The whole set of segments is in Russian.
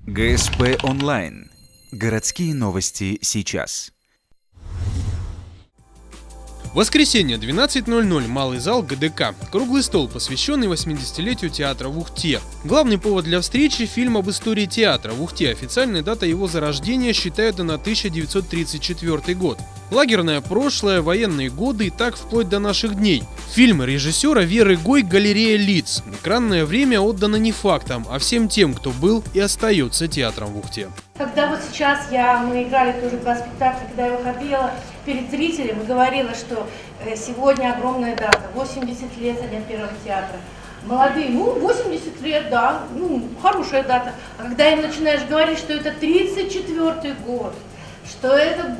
ГСП онлайн. Городские новости сейчас. Воскресенье, 12:00, малый зал ГДК. Круглый стол, посвященный 80-летию театра в Ухте. Главный повод для встречи – фильм об истории театра в Ухте. Официальная дата его зарождения считается на 1934 год. Лагерное прошлое, военные годы и так вплоть до наших дней. Фильм режиссера Веры Гой «Галерея лиц». Экранное время отдано не фактам, а всем тем, кто был и остается театром в Ухте. Когда вот сейчас мы играли тоже два спектакля, когда я выходила перед зрителем и говорила, что сегодня огромная дата, 80 лет со дня первого театра. Молодые, 80 лет, да, хорошая дата. А когда им начинаешь говорить, что это 34-й год, что это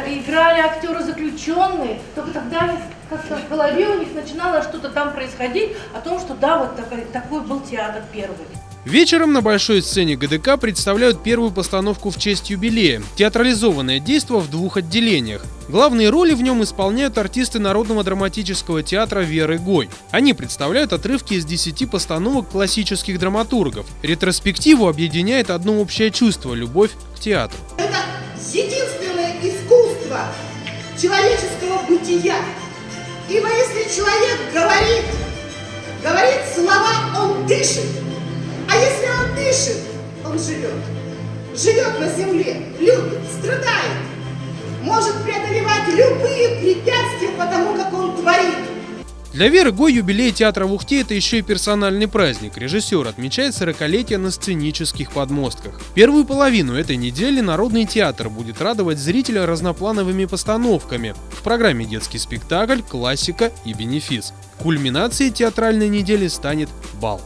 играли актеры заключенные, только тогда как-то в голове у них начинало что-то там происходить о том, что да, вот такой был театр первый. Вечером на большой сцене ГДК представляют первую постановку в честь юбилея. Театрализованное действо в двух отделениях. Главные роли в нем исполняют артисты Народного драматического театра Веры Гой. Они представляют отрывки из 10 постановок классических драматургов. Ретроспективу объединяет одно общее чувство – любовь к театру. Это единственное искусство человеческого бытия. Ибо если человек говорит слова, он дышит. А если он дышит, он живет. Живет на земле, любит, страдает. Может преодолевать любые препятствия, потому как он творит. Для Веры Гой юбилей театра в Ухте – это еще и персональный праздник. Режиссер отмечает 40-летие на сценических подмостках. Первую половину этой недели Народный театр будет радовать зрителя разноплановыми постановками. В программе детский спектакль, классика и бенефис. Кульминацией театральной недели станет бал.